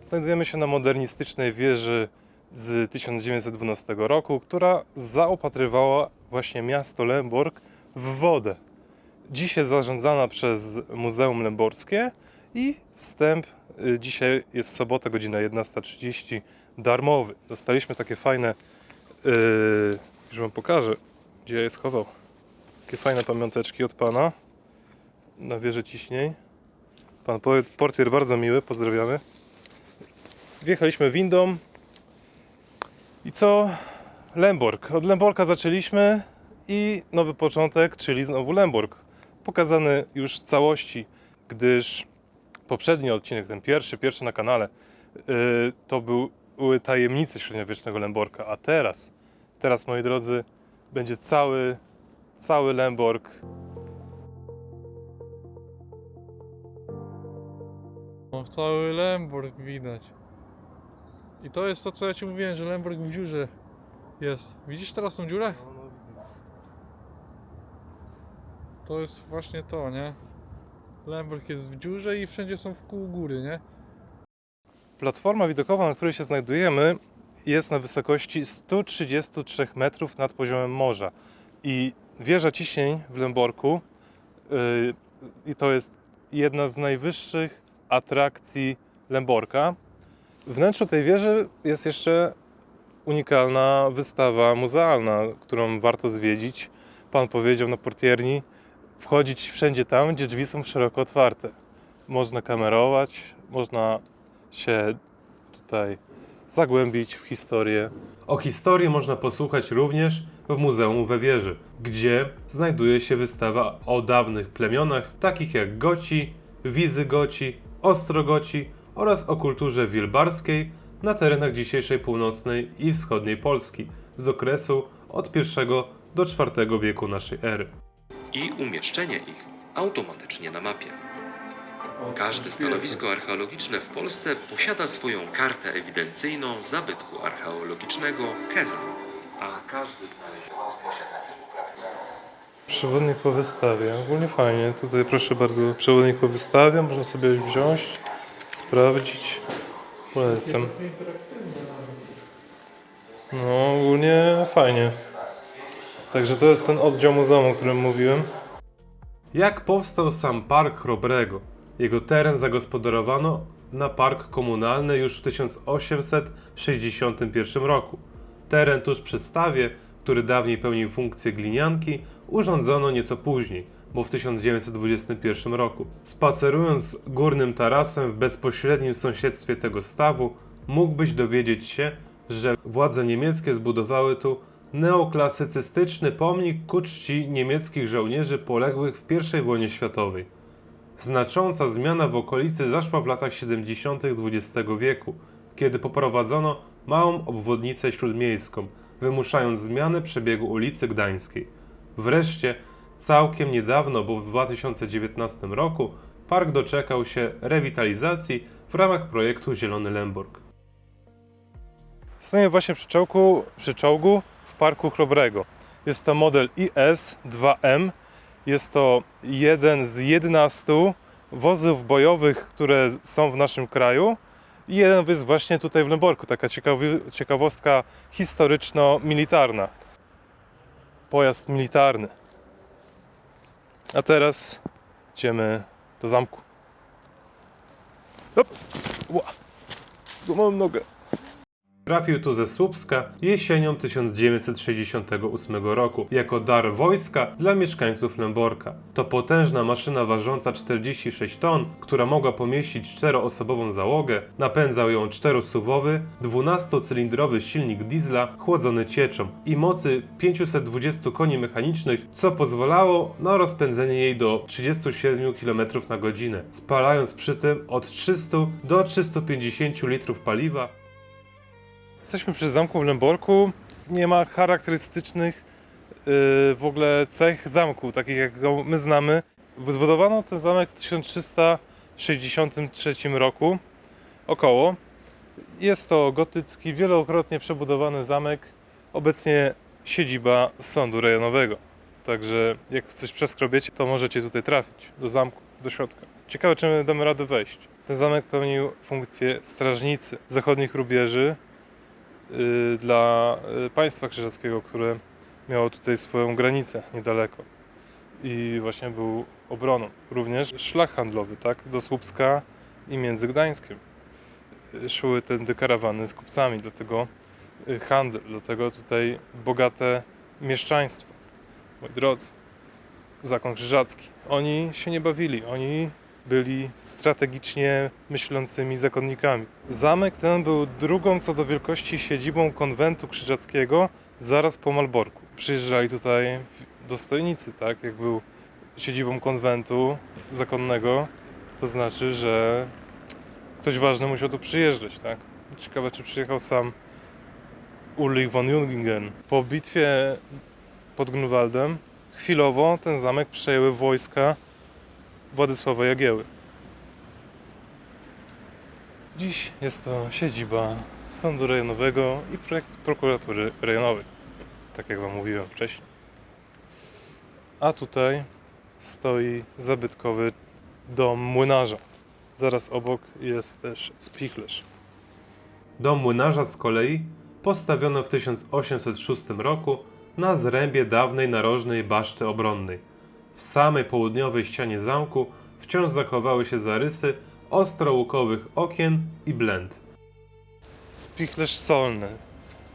Znajdujemy się na modernistycznej wieży z 1912 roku, która zaopatrywała właśnie miasto Lęborg w wodę. Dziś jest zarządzana przez Muzeum Lęborskie i wstęp dzisiaj jest sobota, godzina 11:30, darmowy. Dostaliśmy takie fajne, już wam pokażę, gdzie je schował. Takie fajne pamiąteczki od pana na wieży ciśnień. Pan portier bardzo miły, pozdrawiamy. Wjechaliśmy windą i co? Lęborg. Od Lęborka zaczęliśmy i nowy początek, czyli znowu Lęborg. Pokazany już w całości, gdyż poprzedni odcinek, ten pierwszy na kanale, to były tajemnice średniowiecznego Lęborka, a teraz moi drodzy, będzie cały Lęborg. No, cały Lęborg widać. I to jest to, co ja ci mówiłem, że Lęborg w dziurze jest. Widzisz teraz tą dziurę? To jest właśnie to, nie? Lęborg jest w dziurze i wszędzie są wokół góry, nie? Platforma widokowa, na której się znajdujemy, jest na wysokości 133 metrów nad poziomem morza. I wieża ciśnień w Lęborku i to jest jedna z najwyższych atrakcji Lęborka. W wnętrzu tej wieży jest jeszcze unikalna wystawa muzealna, którą warto zwiedzić. Pan powiedział na portierni, wchodzić wszędzie tam, gdzie drzwi są szeroko otwarte. Można kamerować, można się tutaj zagłębić w historię. O historii można posłuchać również w Muzeum we Wieży, gdzie znajduje się wystawa o dawnych plemionach, takich jak Goci, Wizygoci, Ostrogoci oraz o kulturze wilbarskiej na terenach dzisiejszej północnej i wschodniej Polski z okresu od I do IV wieku naszej ery. I umieszczenie ich automatycznie na mapie. Każde stanowisko archeologiczne w Polsce posiada swoją kartę ewidencyjną zabytku archeologicznego KEZA, a każdy znaleziony w posiadaniu Przewodnik po wystawie, ogólnie fajnie. Tutaj proszę bardzo, przewodnik po wystawie, można sobie wziąć, sprawdzić. Polecam. No ogólnie fajnie. Także to jest ten oddział muzeum, o którym mówiłem. Jak powstał sam Park Chrobrego? Jego teren zagospodarowano na park komunalny już w 1861 roku. Teren tuż przy stawie, który dawniej pełnił funkcję glinianki, urządzono nieco później, bo w 1921 roku. Spacerując górnym tarasem w bezpośrednim sąsiedztwie tego stawu, mógłbyś dowiedzieć się, że władze niemieckie zbudowały tu neoklasycystyczny pomnik ku czci niemieckich żołnierzy poległych w I wojnie światowej. Znacząca zmiana w okolicy zaszła w latach 70. XX wieku, kiedy poprowadzono małą obwodnicę śródmiejską, wymuszając zmianę przebiegu ulicy Gdańskiej. Wreszcie, całkiem niedawno, bo w 2019 roku, park doczekał się rewitalizacji w ramach projektu Zielony Lęborg. Stoję właśnie przy czołgu w Parku Chrobrego. Jest to model IS-2M. Jest to jeden z 11 wozów bojowych, które są w naszym kraju. I jeden jest właśnie tutaj w Lęborku. Taka ciekawostka historyczno-militarna. Pojazd militarny. A teraz idziemy do zamku. Hop! Ła! Złamałem nogę. Trafił tu ze Słupska jesienią 1968 roku jako dar wojska dla mieszkańców Lęborka. To potężna maszyna ważąca 46 ton, która mogła pomieścić 4-osobową załogę, napędzał ją 4-suwowy, 12-cylindrowy silnik diesla chłodzony cieczą i mocy 520 koni mechanicznych, co pozwalało na rozpędzenie jej do 37 km na godzinę, spalając przy tym od 300 do 350 litrów paliwa. Jesteśmy przy zamku w Lęborku. Nie ma charakterystycznych w ogóle cech zamku, takich jak go my znamy. Zbudowano ten zamek w 1363 roku około. Jest to gotycki, wielokrotnie przebudowany zamek. Obecnie siedziba sądu rejonowego. Także jak coś przeskrobiecie, to możecie tutaj trafić do zamku, do środka. Ciekawe, czy my damy radę wejść. Ten zamek pełnił funkcję strażnicy zachodnich rubieży dla państwa krzyżackiego, które miało tutaj swoją granicę niedaleko. I właśnie był obroną. Również szlak handlowy, tak, do Słupska i między Gdańskiem. Szły tędy karawany z kupcami, dlatego handel, dlatego tutaj bogate mieszczaństwo. Moi drodzy, zakon krzyżacki. Oni się nie bawili, oni byli strategicznie myślącymi zakonnikami. Zamek ten był drugą co do wielkości siedzibą konwentu krzyżackiego zaraz po Malborku. Przyjeżdżali tutaj dostojnicy, tak? Jak był siedzibą konwentu zakonnego, to znaczy, że ktoś ważny musiał tu przyjeżdżać, tak? Ciekawe, czy przyjechał sam Ulrich von Jungingen. Po bitwie pod Grunwaldem chwilowo ten zamek przejęły wojska Władysława Jagieły. Dziś jest to siedziba Sądu Rejonowego i Prokuratury Rejonowej, tak jak Wam mówiłem wcześniej. A tutaj stoi zabytkowy dom młynarza. Zaraz obok jest też spichlerz. Dom młynarza z kolei postawiono w 1806 roku na zrębie dawnej narożnej baszty obronnej. W samej południowej ścianie zamku wciąż zachowały się zarysy ostrołukowych okien i blend. Spichlerz solny.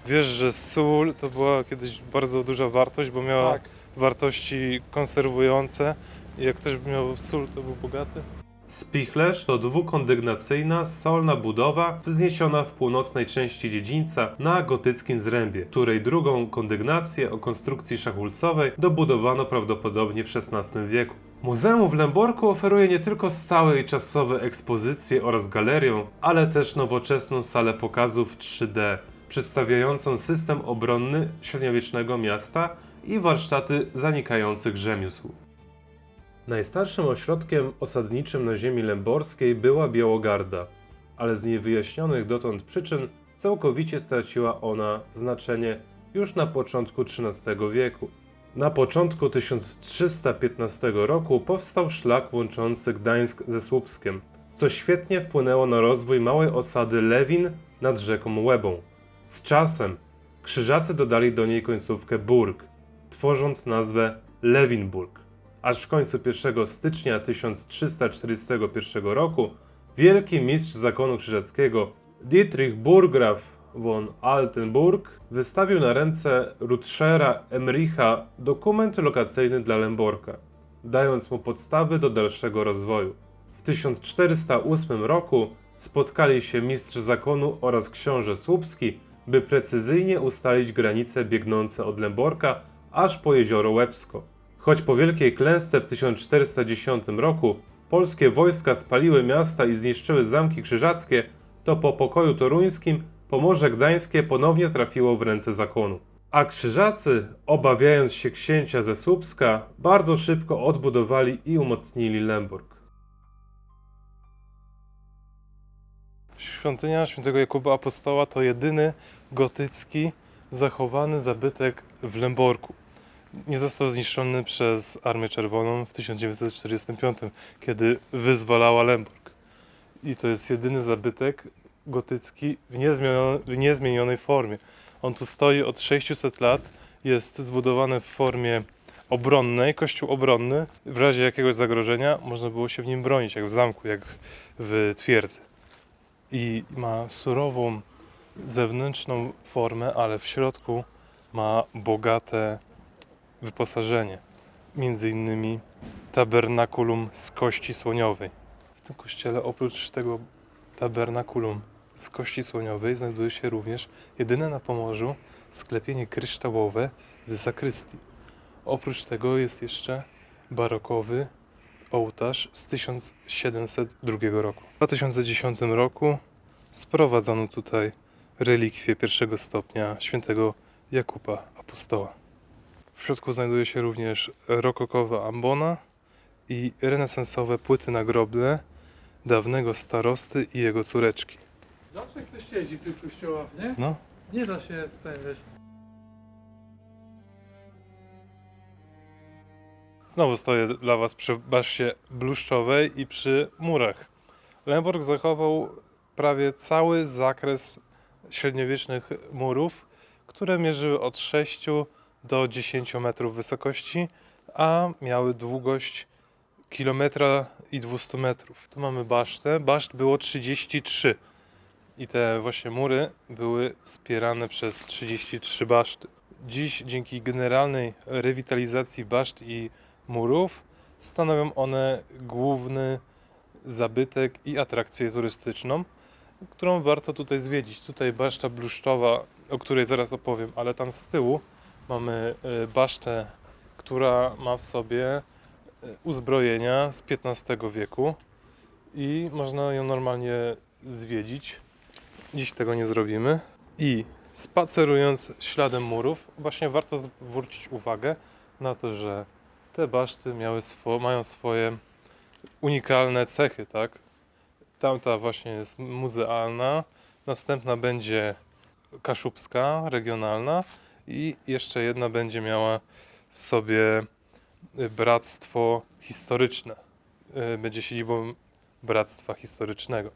Wiesz, że sól to była kiedyś bardzo duża wartość, bo miała Tak. wartości konserwujące. I jak ktoś miał sól, to był bogaty. Spichlerz to dwukondygnacyjna, solna budowa wzniesiona w północnej części dziedzińca na gotyckim zrębie, której drugą kondygnację o konstrukcji szachulcowej dobudowano prawdopodobnie w XVI wieku. Muzeum w Lęborku oferuje nie tylko stałe i czasowe ekspozycje oraz galerię, ale też nowoczesną salę pokazów 3D, przedstawiającą system obronny średniowiecznego miasta i warsztaty zanikających rzemiósł. Najstarszym ośrodkiem osadniczym na ziemi lęborskiej była Białogarda, ale z niewyjaśnionych dotąd przyczyn całkowicie straciła ona znaczenie już na początku XIII wieku. Na początku 1315 roku powstał szlak łączący Gdańsk ze Słupskiem, co świetnie wpłynęło na rozwój małej osady Lewin nad rzeką Łebą. Z czasem krzyżacy dodali do niej końcówkę burg, tworząc nazwę Lewinburg. Aż w końcu 1 stycznia 1341 roku wielki mistrz zakonu krzyżackiego Dietrich Burgraf von Altenburg wystawił na ręce Rutschera Emricha dokument lokacyjny dla Lęborka, dając mu podstawy do dalszego rozwoju. W 1408 roku spotkali się mistrz zakonu oraz książę Słupski, by precyzyjnie ustalić granice biegnące od Lęborka aż po jezioro Łebsko. Choć po wielkiej klęsce w 1410 roku polskie wojska spaliły miasta i zniszczyły zamki krzyżackie, to po pokoju toruńskim Pomorze Gdańskie ponownie trafiło w ręce zakonu. A krzyżacy, obawiając się księcia ze Słupska, bardzo szybko odbudowali i umocnili Lęborg. Świątynia Świętego Jakuba Apostoła to jedyny gotycki zachowany zabytek w Lęborku. Nie został zniszczony przez Armię Czerwoną w 1945, kiedy wyzwalała Lęborg. I to jest jedyny zabytek gotycki w niezmienionej formie. On tu stoi od 600 lat, jest zbudowany w formie obronnej, kościół obronny. W razie jakiegoś zagrożenia można było się w nim bronić, jak w zamku, jak w twierdzy. I ma surową zewnętrzną formę, ale w środku ma bogate wyposażenie. Między innymi tabernakulum z kości słoniowej. W tym kościele oprócz tego tabernakulum z kości słoniowej znajduje się również jedyne na Pomorzu sklepienie kryształowe w zakrystii. Oprócz tego jest jeszcze barokowy ołtarz z 1702 roku. W 2010 roku sprowadzono tutaj relikwie pierwszego stopnia świętego Jakuba Apostoła. W środku znajduje się również rokokowa ambona i renesansowe płyty nagrobne dawnego starosty i jego córeczki. Zawsze ktoś siedzi w tych kościołach, nie? No, Nie da się z tym, wiesz. Znowu stoję dla Was przy baszcie bluszczowej i przy murach. Lemborg zachował prawie cały zakres średniowiecznych murów, które mierzyły od 6 do 10 metrów wysokości, a miały długość kilometra i 200 metrów. Tu mamy basztę. Baszt było 33 i te właśnie mury były wspierane przez 33 baszty. Dziś dzięki generalnej rewitalizacji baszt i murów stanowią one główny zabytek i atrakcję turystyczną, którą warto tutaj zwiedzić. Tutaj baszta bluszczowa, o której zaraz opowiem, ale tam z tyłu mamy basztę, która ma w sobie uzbrojenia z XV wieku i można ją normalnie zwiedzić. Dziś tego nie zrobimy. I spacerując śladem murów, właśnie warto zwrócić uwagę na to, że te baszty mają swoje unikalne cechy, tak? Tamta właśnie jest muzealna, następna będzie kaszubska, regionalna i jeszcze jedna będzie miała w sobie bractwo historyczne. Będzie siedzibą Bractwa Historycznego.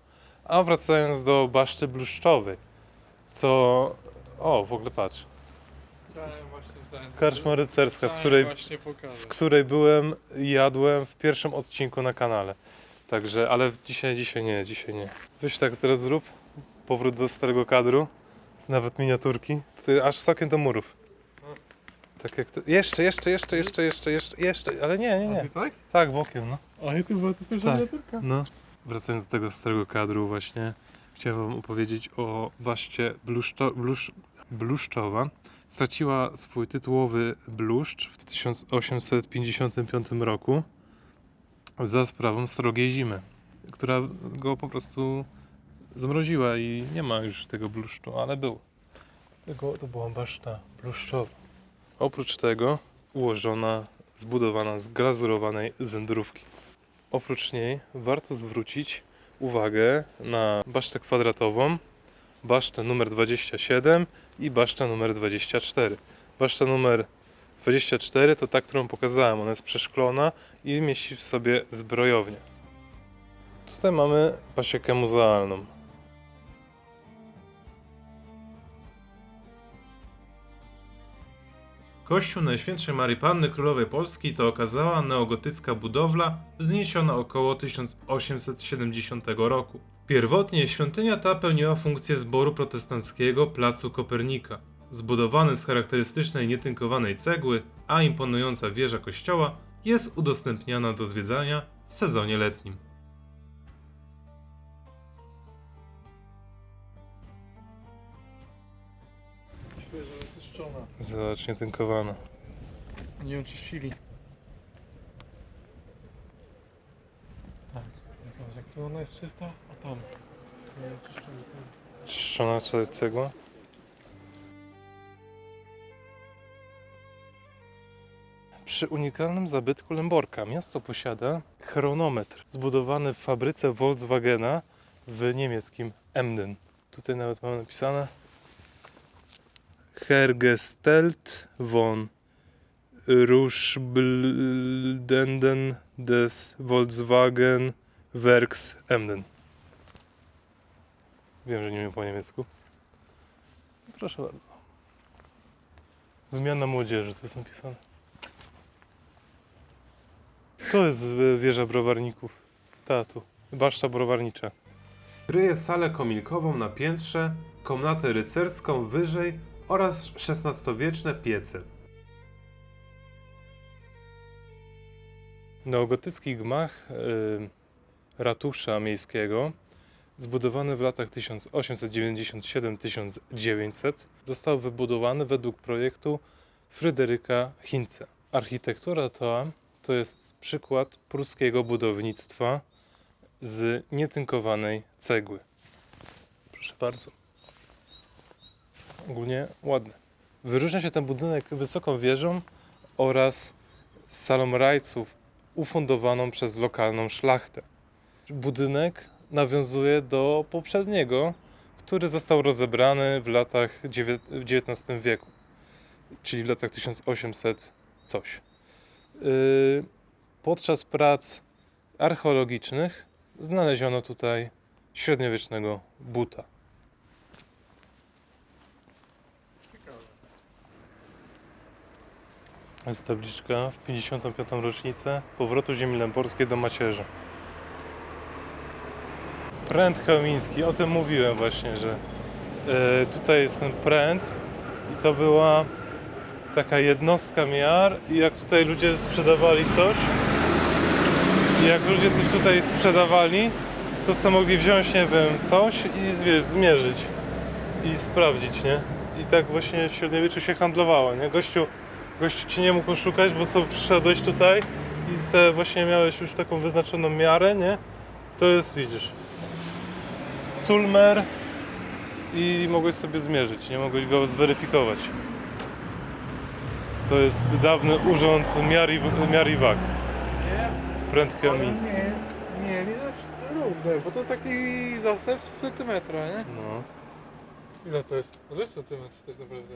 A wracając do baszty bluszczowej, co... O, w ogóle patrz. Chciałem właśnie Karczma rycerska, właśnie pokazać. w której byłem i jadłem w pierwszym odcinku na kanale. Także, ale dzisiaj nie. Weź tak teraz zrób. Powrót do starego kadru. Nawet miniaturki. Tutaj aż z okien do murów. Tak jak to... Jeszcze, ale nie. A ty tak? Tak, bokiem, no. A to była to pierwsza Tak. miniaturka. No. Wracając do tego starego kadru właśnie, chciałem wam opowiedzieć o baszcie bluszczowa. Straciła swój tytułowy bluszcz w 1855 roku za sprawą srogiej zimy, która go po prostu zmroziła i nie ma już tego bluszczu, ale był. To była baszta bluszczowa. Oprócz tego zbudowana z glazurowanej zędrówki. Oprócz niej warto zwrócić uwagę na basztę kwadratową, basztę numer 27 i basztę numer 24. Baszta numer 24 to ta, którą pokazałem. Ona jest przeszklona i mieści w sobie zbrojownię. Tutaj mamy pasiekę muzealną. Kościół Najświętszej Marii Panny Królowej Polski to okazała neogotycka budowla wzniesiona około 1870 roku. Pierwotnie świątynia ta pełniła funkcję zboru protestanckiego Placu Kopernika. Zbudowany z charakterystycznej nietynkowanej cegły, a imponująca wieża kościoła jest udostępniana do zwiedzania w sezonie letnim. Świeża, wyczyszczona. Zobacz, nietynkowana. Nie oczyścili. Tak. Zobacz, jak to ona jest czysta, a tam. Nie oczyszczona. Czyszczona cegła. Przy unikalnym zabytku Lemborka miasto posiada chronometr zbudowany w fabryce Volkswagena w niemieckim Emden. Tutaj nawet mamy napisane Hergestellt von Ruschbildenden des Volkswagen Werks Emden. Wiem, że nie wiem po niemiecku. Proszę bardzo. Wymiana młodzieży, to jest napisane. To jest wieża browarników. Tu. Baszta browarnicza. Kryje salę kominkową na piętrze, komnatę rycerską wyżej oraz XVI-wieczne piece. Neogotycki gmach ratusza miejskiego, zbudowany w latach 1897-1900, został wybudowany według projektu Fryderyka Hinze. Architektura ta to jest przykład pruskiego budownictwa z nietynkowanej cegły. Proszę bardzo. Ogólnie ładny. Wyróżnia się ten budynek wysoką wieżą oraz salą rajców ufundowaną przez lokalną szlachtę. Budynek nawiązuje do poprzedniego, który został rozebrany w latach XIX wieku, czyli w latach 1800 coś. Podczas prac archeologicznych znaleziono tutaj średniowiecznego buta. Jest tabliczka w 55. rocznicę powrotu ziemi lęborskiej do macierzy. Pręt chełmiński, o tym mówiłem właśnie, że tutaj jest ten pręt i to była taka jednostka miar i jak tutaj ludzie sprzedawali coś i jak ludzie coś tutaj sprzedawali, to sobie mogli wziąć, nie wiem, coś i wiesz, zmierzyć i sprawdzić, nie? I tak właśnie w średniowieczu się handlowało, nie? Gościu ci nie mógł oszukać, bo co przyszedłeś tutaj i sobie właśnie miałeś już taką wyznaczoną miarę, nie? To jest, widzisz, culmer i mogłeś sobie zmierzyć, nie mogłeś go zweryfikować. To jest dawny urząd miar i wag. Pręt chełmiński. Mieli równe, bo to taki zasep z centymetra, nie? No, Ile to jest? To jest centymetr tak naprawdę.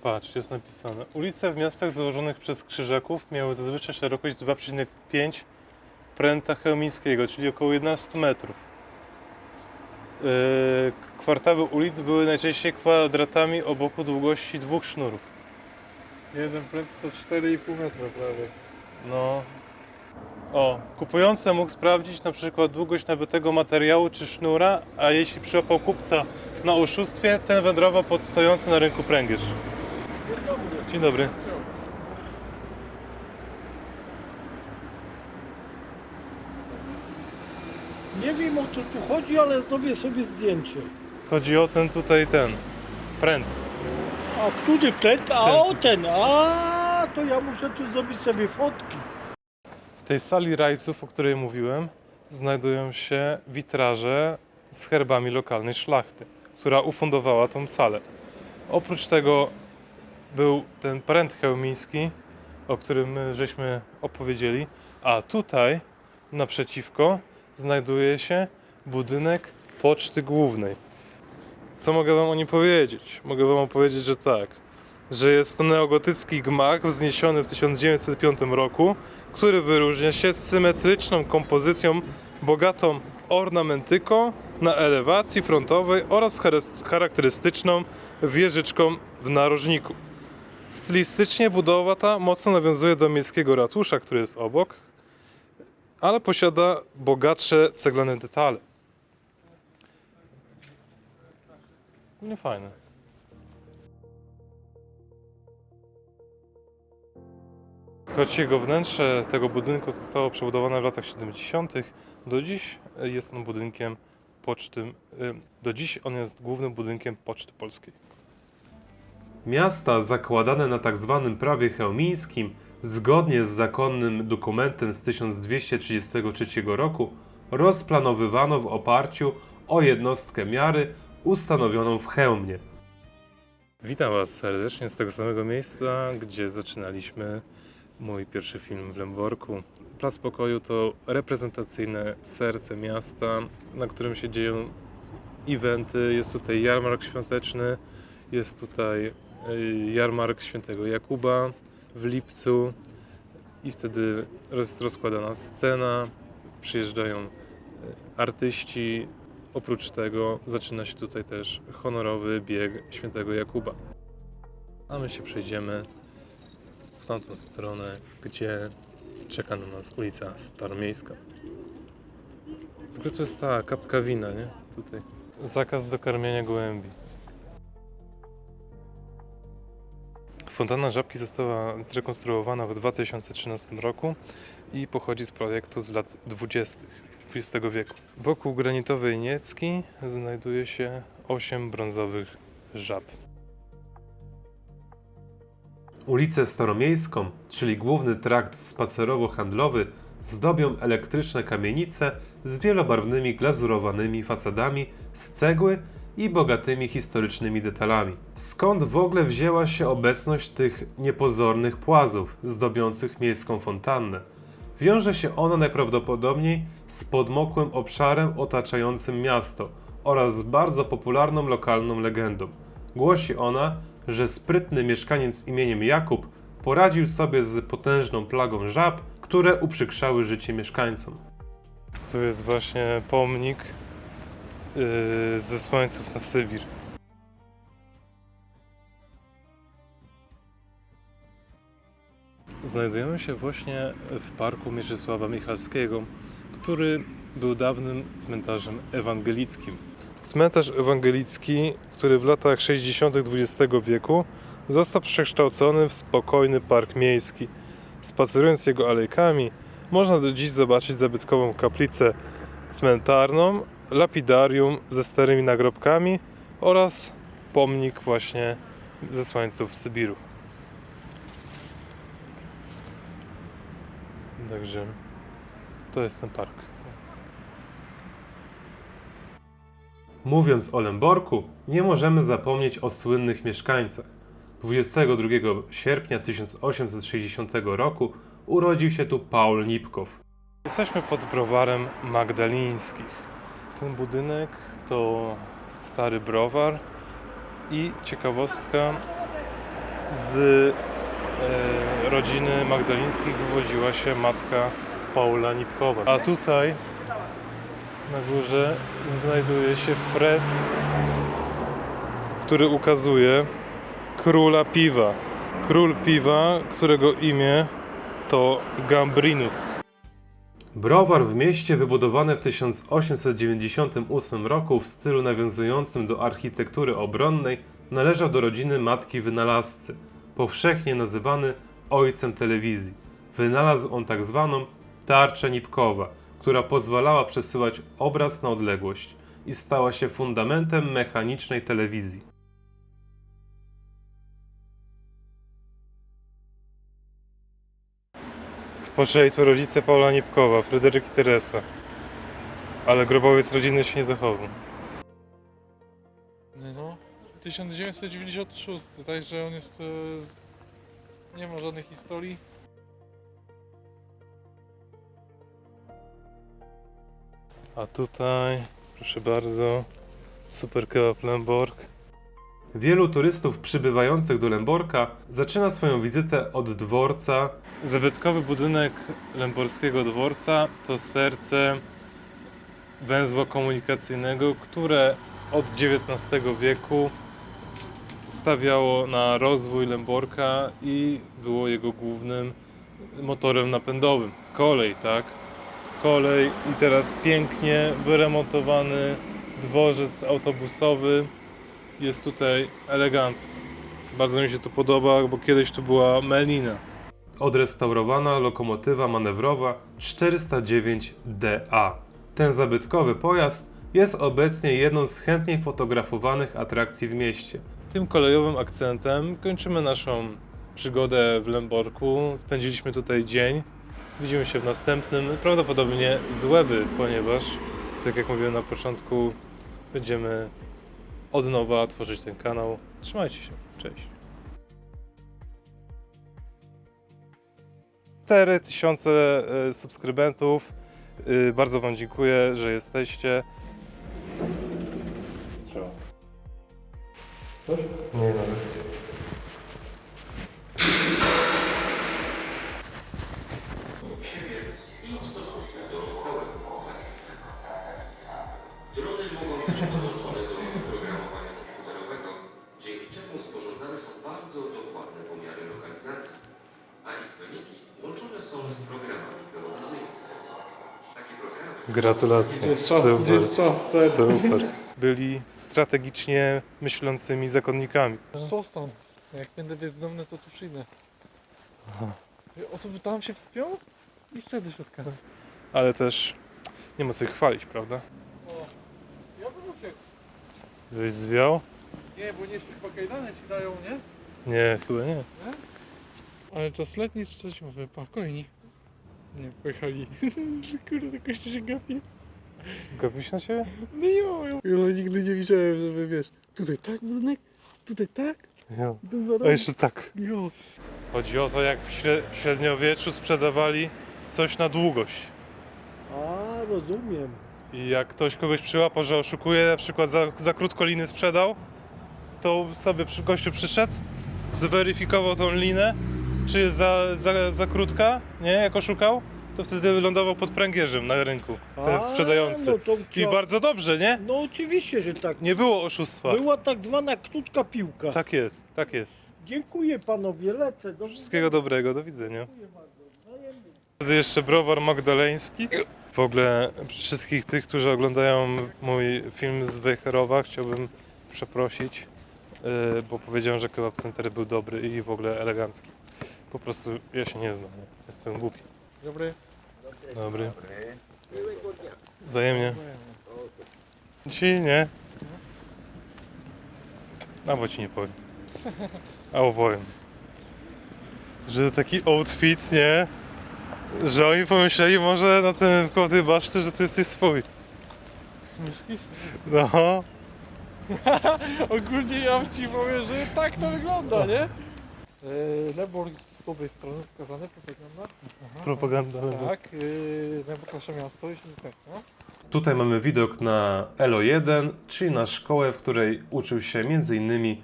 patrz, jest napisane. Ulice w miastach założonych przez Krzyżaków miały zazwyczaj szerokość 2,5 pręta chełmińskiego, czyli około 11 metrów. Kwartały ulic były najczęściej kwadratami o boku długości 2 sznurów. Jeden pręt to 4,5 metra prawie. No. O, kupujący mógł sprawdzić na przykład długość nabytego materiału czy sznura, a jeśli przyłapał kupca na oszustwie, ten wędrował pod stojący na rynku pręgierz. Dzień dobry. Nie wiem, o co tu chodzi, ale zrobię sobie zdjęcie. Chodzi o ten tutaj, pręt. A który pręt? To ja muszę tu zrobić sobie fotki. W tej sali rajców, o której mówiłem, znajdują się witraże z herbami lokalnej szlachty, która ufundowała tą salę. Oprócz tego był ten pręt chełmiński, o którym my żeśmy opowiedzieli, a tutaj naprzeciwko znajduje się budynek Poczty Głównej. Co mogę wam o nim powiedzieć? Mogę wam opowiedzieć, że tak, że jest to neogotycki gmach wzniesiony w 1905 roku, który wyróżnia się symetryczną kompozycją, bogatą ornamentyką na elewacji frontowej oraz charakterystyczną wieżyczką w narożniku. Stylistycznie budowa ta mocno nawiązuje do miejskiego ratusza, który jest obok, ale posiada bogatsze ceglane detale. Nie fajne. Choć jego wnętrze tego budynku zostało przebudowane w latach 70., do dziś jest on budynkiem poczty. Do dziś on jest głównym budynkiem Poczty Polskiej. Miasta zakładane na tzw. prawie chełmińskim, zgodnie z zakonnym dokumentem z 1233 roku, rozplanowywano w oparciu o jednostkę miary ustanowioną w Chełmie. Witam Was serdecznie z tego samego miejsca, gdzie zaczynaliśmy mój pierwszy film w Lęborku. Plac Pokoju to reprezentacyjne serce miasta, na którym się dzieją eventy. Jest tutaj jarmark świąteczny, jest tutaj jarmark Świętego Jakuba w lipcu i wtedy jest rozkładana scena, przyjeżdżają artyści. Oprócz tego zaczyna się tutaj też honorowy bieg Świętego Jakuba. A my się przejdziemy w tamtą stronę, gdzie czeka na nas ulica Staromiejska. W ogóle to jest ta kapka wina, nie? Tutaj. Zakaz dokarmiania gołębi. Fontanna Żabki została zrekonstruowana w 2013 roku i pochodzi z projektu z lat 20. XX wieku. Wokół granitowej niecki znajduje się 8 brązowych żab. Ulicę Staromiejską, czyli główny trakt spacerowo-handlowy, zdobią elektryczne kamienice z wielobarwnymi glazurowanymi fasadami z cegły i bogatymi historycznymi detalami. Skąd w ogóle wzięła się obecność tych niepozornych płazów zdobiących miejską fontannę? Wiąże się ona najprawdopodobniej z podmokłym obszarem otaczającym miasto oraz z bardzo popularną lokalną legendą. Głosi ona, że sprytny mieszkaniec imieniem Jakub poradził sobie z potężną plagą żab, które uprzykrzały życie mieszkańcom. Tu jest właśnie pomnik zesłańców na Sybir. Znajdujemy się właśnie w parku Mieczysława Michalskiego, który był dawnym cmentarzem ewangelickim. Cmentarz ewangelicki, który w latach 60. XX wieku został przekształcony w spokojny park miejski. Spacerując jego alejkami, można do dziś zobaczyć zabytkową kaplicę cmentarną, lapidarium ze starymi nagrobkami oraz pomnik właśnie zesłańców Sybiru. Także to jest ten park. Mówiąc o Lęborku, nie możemy zapomnieć o słynnych mieszkańcach. 22 sierpnia 1860 roku urodził się tu Paul Nipkow. Jesteśmy pod browarem Magdalińskich. Ten budynek to stary browar i ciekawostka, z rodziny Magdalińskich wywodziła się matka Paula Nipkowa. A tutaj na górze znajduje się fresk, który ukazuje króla piwa. Król piwa, którego imię to Gambrinus. Browar w mieście wybudowany w 1898 roku w stylu nawiązującym do architektury obronnej należał do rodziny matki wynalazcy, powszechnie nazywany ojcem telewizji. Wynalazł on tak zwaną tarczę Nipkowa, która pozwalała przesyłać obraz na odległość i stała się fundamentem mechanicznej telewizji. Spoczęli tu rodzice Paula Nipkowa, Fryderyk i Teresa. Ale grobowiec rodziny się nie zachował. No, 1996, także on jest... nie ma żadnej historii. A tutaj, proszę bardzo, super kebab Lęborg. Wielu turystów przybywających do Lęborka zaczyna swoją wizytę od dworca. Zabytkowy budynek Lęborskiego Dworca to serce węzła komunikacyjnego, które od XIX wieku stawiało na rozwój Lęborka i było jego głównym motorem napędowym. Kolej, tak? Kolej i teraz pięknie wyremontowany dworzec autobusowy jest tutaj elegancko. Bardzo mi się to podoba, bo kiedyś to była melina. Odrestaurowana lokomotywa manewrowa 409DA. Ten zabytkowy pojazd jest obecnie jedną z chętniej fotografowanych atrakcji w mieście. Tym kolejowym akcentem kończymy naszą przygodę w Lęborku. Spędziliśmy tutaj dzień. Widzimy się w następnym, prawdopodobnie z Łeby, ponieważ, tak jak mówiłem na początku, będziemy od nowa tworzyć ten kanał. Trzymajcie się. Cześć. 4000 subskrybentów. Bardzo Wam dziękuję, że jesteście. Coś? Nie, nawet. Drony mogą być podłączone do oprogramowania komputerowego, dzięki czemu sporządzane są bardzo dokładne pomiary lokalizacji, a ich wyniki łączone są z programami geodezyjnymi. Takie programy... Gratulacje. Super. Super. Byli strategicznie myślącymi zakonnikami. Zostań. Jak będę bezdomny, to tu przyjdę. O, to by tam się wspiął? I wtedy środka. Ale też nie ma co ich chwalić, prawda? O, ja bym uciekł. Żeś zwiał? Nie, bo nie jeszcze chyba kajdany ci dają, nie? Nie, chyba nie. Ale czas letni czy coś mówię? Pa, kolejni. Nie, pojechali. Kurde, kości się gapi. Gapisz na ciebie? No jo, ja nigdy nie widziałem, żeby wiesz, tutaj tak budynek, tutaj tak, Jo. ten zaraz. A jeszcze tak. Jo. Chodzi o to, jak w średniowieczu sprzedawali coś na długość. A, rozumiem. I jak ktoś kogoś przyłapał, że oszukuje, na przykład za krótko liny sprzedał, to sobie gościu przyszedł, zweryfikował tą linę czy jest za krótka, nie, jak oszukał, to wtedy lądował pod pręgierzem na rynku, ten A, sprzedający. no to I co? bardzo dobrze, nie? No oczywiście, że tak. Nie było oszustwa. Była tak zwana krótka piłka. Tak jest, tak jest. Dziękuję panowie, lecę. Do Wszystkiego dobrego, do widzenia. Dziękuję bardzo. Wzajemnie. Wtedy jeszcze browar magdaleński. W ogóle wszystkich tych, którzy oglądają mój film z Wejherowa, chciałbym przeprosić, bo powiedziałem, że kebab center był dobry i w ogóle elegancki. Po prostu ja się nie znam, nie? Jestem głupi. Dobry. Dobry. Wzajemnie. Ci nie. Albo ci nie powiem. Albo powiem. Że taki outfit, nie? Że oni pomyśleli może na tym koło tej baszty, że ty jesteś swój. Myślisz? No. Ogólnie ja ci powiem, że tak to wygląda, nie? Lemborg z dobrej strony pokazane, propaganda. Propaganda. ale Tak, Lemborg nasze miasto jest niezbędne. Tutaj mamy widok na Elo1, czyli na szkołę, w której uczył się m.in.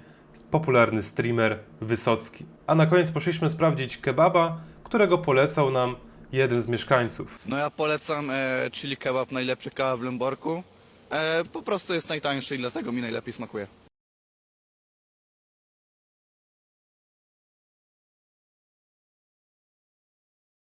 popularny streamer Wysocki. A na koniec poszliśmy sprawdzić kebaba, którego polecał nam jeden z mieszkańców. No ja polecam chili kebab, najlepszy kebab w Lęborku. Po prostu jest najtańszy i dlatego mi najlepiej smakuje.